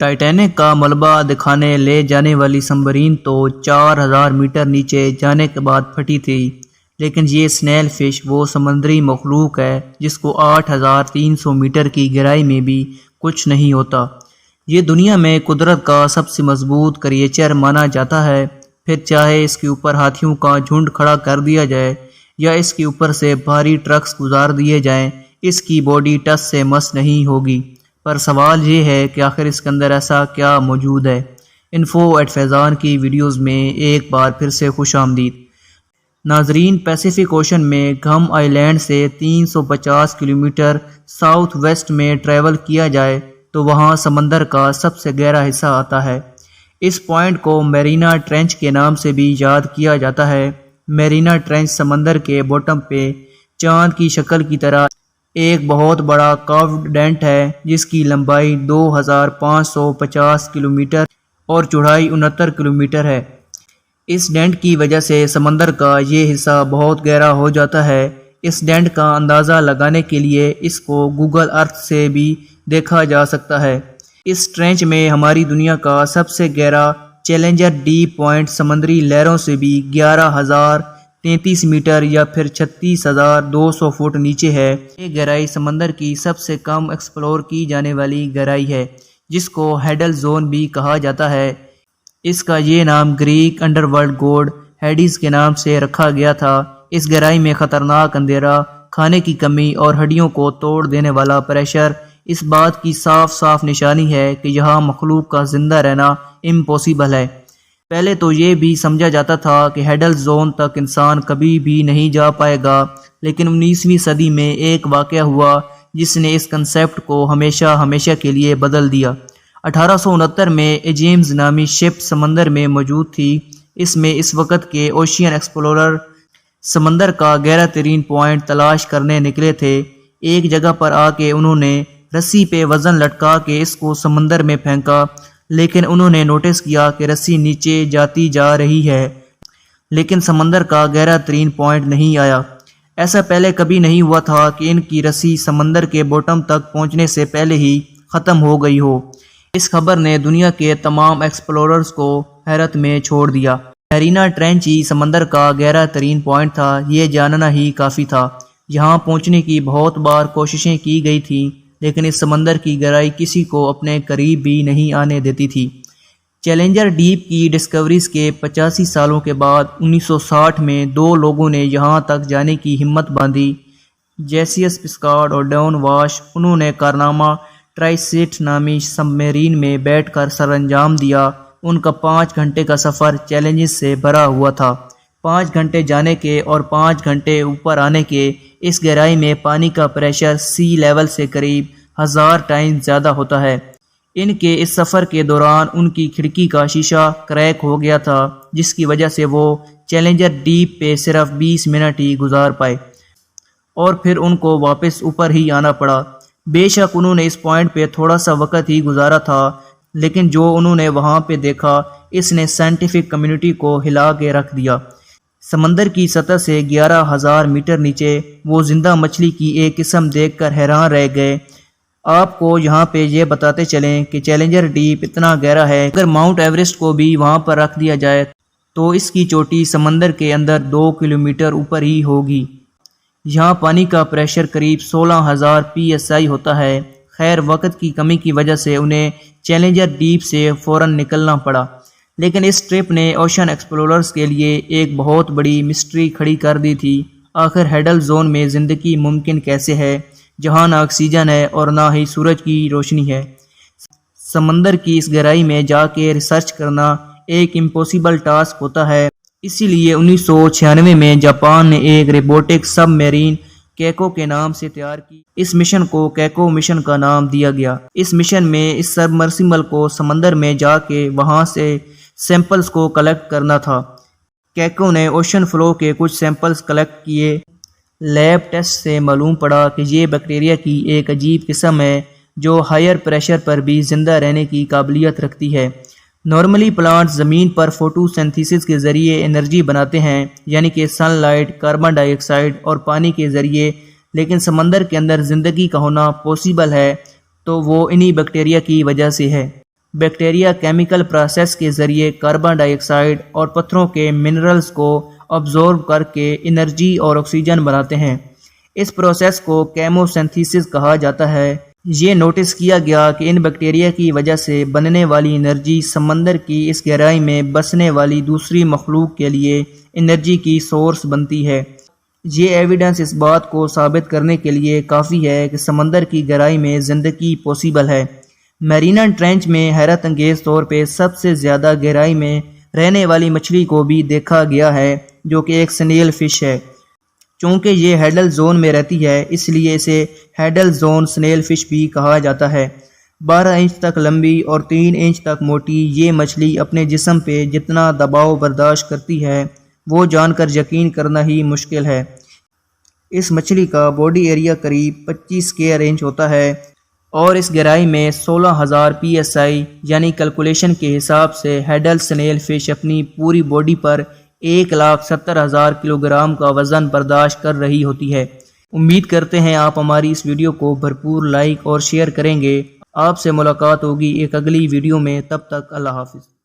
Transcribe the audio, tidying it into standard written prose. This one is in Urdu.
ٹائٹینک کا ملبہ دکھانے لے جانے والی سمبرین تو 4000 میٹر نیچے جانے کے بعد پھٹی تھی، لیکن یہ سنیل فش وہ سمندری مخلوق ہے جس کو 8300 میٹر کی گہرائی میں بھی کچھ نہیں ہوتا۔ یہ دنیا میں قدرت کا سب سے مضبوط کریچر مانا جاتا ہے، پھر چاہے اس کے اوپر ہاتھیوں کا جھنڈ کھڑا کر دیا جائے یا اس کے اوپر سے بھاری ٹرکس گزار دیے جائیں، اس کی باڈی ٹس سے مس نہیں ہوگی۔ پر سوال یہ ہے کہ آخر اس کے اندر ایسا کیا موجود ہے؟ انفو@فیضان کی ویڈیوز میں ایک بار پھر سے خوش آمدید۔ ناظرین، پیسیفک اوشن میں گھم آئی لینڈ سے 350 کلومیٹر ساؤتھ ویسٹ میں ٹریول کیا جائے تو وہاں سمندر کا سب سے گہرا حصہ آتا ہے۔ اس پوائنٹ کو میرینا ٹرینچ کے نام سے بھی یاد کیا جاتا ہے۔ میرینا ٹرینچ سمندر کے باٹم پہ چاند کی شکل کی طرح ایک بہت بڑا کاروڈ ڈینٹ ہے جس کی لمبائی 2550 کلومیٹر اور چوڑائی 69 کلومیٹر ہے۔ اس ڈینٹ کی وجہ سے سمندر کا یہ حصہ بہت گہرا ہو جاتا ہے۔ اس ڈینٹ کا اندازہ لگانے کے لیے اس کو گوگل ارتھ سے بھی دیکھا جا سکتا ہے۔ اس ٹرینچ میں ہماری دنیا کا سب سے گہرا چیلنجر ڈیپ پوائنٹ سمندری لہروں سے بھی 11033 میٹر یا پھر 36200 فٹ نیچے ہے۔ یہ گہرائی سمندر کی سب سے کم ایکسپلور کی جانے والی گہرائی ہے، جس کو ہیڈل زون بھی کہا جاتا ہے۔ اس کا یہ نام گریک انڈر ورلڈ گوڈ ہیڈیز کے نام سے رکھا گیا تھا۔ اس گہرائی میں خطرناک اندھیرا، کھانے کی کمی اور ہڈیوں کو توڑ دینے والا پریشر اس بات کی صاف صاف نشانی ہے کہ یہاں مخلوق کا زندہ رہنا امپاسبل ہے۔ پہلے تو یہ بھی سمجھا جاتا تھا کہ ہیڈل زون تک انسان کبھی بھی نہیں جا پائے گا، لیکن 19ویں صدی میں ایک واقعہ ہوا جس نے اس کنسیپٹ کو ہمیشہ کے لیے بدل دیا۔ 1869 میں ایجیمز نامی شپ سمندر میں موجود تھی۔ اس میں اس وقت کے اوشین ایکسپلورر سمندر کا گہرا ترین پوائنٹ تلاش کرنے نکلے تھے۔ ایک جگہ پر آ کے انہوں نے رسی پہ وزن لٹکا کے اس کو سمندر میں پھینکا، لیکن انہوں نے نوٹس کیا کہ رسی نیچے جاتی جا رہی ہے، لیکن سمندر کا گہرا ترین پوائنٹ نہیں آیا۔ ایسا پہلے کبھی نہیں ہوا تھا کہ ان کی رسی سمندر کے باٹم تک پہنچنے سے پہلے ہی ختم ہو گئی ہو۔ اس خبر نے دنیا کے تمام ایکسپلوررز کو حیرت میں چھوڑ دیا۔ میرینا ٹرینچ ہی سمندر کا گہرا ترین پوائنٹ تھا، یہ جاننا ہی کافی تھا۔ یہاں پہنچنے کی بہت بار کوششیں کی گئی تھیں، لیکن اس سمندر کی گہرائی کسی کو اپنے قریب بھی نہیں آنے دیتی تھی۔ چیلنجر ڈیپ کی ڈسکوریز کے 85 سالوں کے بعد 1960 میں 2 لوگوں نے یہاں تک جانے کی ہمت باندھی، جیسیس پسکارڈ اور ڈون واش۔ انہوں نے کارنامہ ٹرائسیٹ نامی سب میرین میں بیٹھ کر سر انجام دیا۔ ان کا 5 گھنٹے کا سفر چیلنجز سے بھرا ہوا تھا۔ 5 گھنٹے جانے کے اور 5 گھنٹے اوپر آنے کے۔ اس گہرائی میں پانی کا پریشر سی لیول سے قریب 1000 ٹائمز زیادہ ہوتا ہے۔ ان کے اس سفر کے دوران ان کی کھڑکی کا شیشہ کریک ہو گیا تھا، جس کی وجہ سے وہ چیلنجر ڈیپ پہ صرف 20 منٹ ہی گزار پائے اور پھر ان کو واپس اوپر ہی آنا پڑا۔ بے شک انہوں نے اس پوائنٹ پہ تھوڑا سا وقت ہی گزارا تھا، لیکن جو انہوں نے وہاں پہ دیکھا اس نے سائنٹیفک کمیونٹی کو ہلا کے رکھ دیا۔ سمندر کی سطح سے 11000 میٹر نیچے وہ زندہ مچھلی کی ایک قسم دیکھ کر حیران رہ گئے۔ آپ کو یہاں پہ یہ بتاتے چلیں کہ چیلنجر ڈیپ اتنا گہرا ہے، اگر ماؤنٹ ایوریسٹ کو بھی وہاں پر رکھ دیا جائے تو اس کی چوٹی سمندر کے اندر 2 کلومیٹر اوپر ہی ہوگی۔ یہاں پانی کا پریشر قریب 16000 PSI ہوتا ہے۔ خیر، وقت کی کمی کی وجہ سے انہیں چیلنجر ڈیپ سے فوراً نکلنا پڑا، لیکن اس ٹرپ نے اوشن ایکسپلوررز کے لیے ایک بہت بڑی مسٹری کھڑی کر دی تھی۔ آخر ہیڈل زون میں زندگی ممکن کیسے ہے، جہاں نہ آکسیجن ہے اور نہ ہی سورج کی روشنی ہے؟ سمندر کی اس گہرائی میں جا کے ریسرچ کرنا ایک امپاسبل ٹاسک ہوتا ہے۔ اسی لیے 1996 میں جاپان نے ایک روبوٹک سب میرین کیکو کے نام سے تیار کی۔ اس مشن کو کیکو مشن کا نام دیا گیا۔ اس مشن میں اس سبمرسیبل کو سمندر میں جا کے وہاں سے سیمپلز کو کلیکٹ کرنا تھا۔ کیکو نے اوشن فلو کے کچھ سیمپلز کلیکٹ کیے۔ لیب ٹیسٹ سے معلوم پڑا کہ یہ بیکٹیریا کی ایک عجیب قسم ہے جو ہائر پریشر پر بھی زندہ رہنے کی قابلیت رکھتی ہے۔ نارملی پلانٹس زمین پر فوٹو سینتھیسس کے ذریعے انرجی بناتے ہیں، یعنی کہ سن لائٹ، کاربن ڈائی آکسائڈ اور پانی کے ذریعے، لیکن سمندر کے اندر زندگی کا ہونا پاسبل ہے تو وہ انہی بیکٹیریا کی وجہ سے ہے۔ بیکٹیریا کیمیکل پروسیس کے ذریعے کاربن ڈائی آکسائڈ اور پتھروں کے منرلز کو ابزورب کر کے انرجی اور آکسیجن بناتے ہیں۔ اس پروسیس کو کیموسینتھیسس کہا جاتا ہے۔ یہ نوٹس کیا گیا کہ ان بیکٹیریا کی وجہ سے بننے والی انرجی سمندر کی اس گہرائی میں بسنے والی دوسری مخلوق کے لیے انرجی کی سورس بنتی ہے۔ یہ ایویڈنس اس بات کو ثابت کرنے کے لیے کافی ہے کہ سمندر کی گہرائی میں زندگی پوسیبل ہے۔ میرینا ٹرینچ میں حیرت انگیز طور پہ سب سے زیادہ گہرائی میں رہنے والی مچھلی کو بھی دیکھا گیا ہے، جو کہ ایک سنیل فش ہے۔ چونکہ یہ ہیڈل زون میں رہتی ہے، اس لیے اسے ہیڈل زون سنیل فش بھی کہا جاتا ہے۔ 12 انچ تک لمبی اور 3 انچ تک موٹی یہ مچھلی اپنے جسم پہ جتنا دباؤ برداشت کرتی ہے وہ جان کر یقین کرنا ہی مشکل ہے۔ اس مچھلی کا باڈی ایریا قریب 25 اسکوائر انچ ہوتا ہے اور اس گہرائی میں 16,000 PSI یعنی کیلکولیشن کے حساب سے ہیڈل سنیل فش اپنی پوری باڈی پر 1,70,000 کلو گرام کا وزن برداشت کر رہی ہوتی ہے۔ امید کرتے ہیں آپ ہماری اس ویڈیو کو بھرپور لائک اور شیئر کریں گے۔ آپ سے ملاقات ہوگی ایک اگلی ویڈیو میں، تب تک اللہ حافظ۔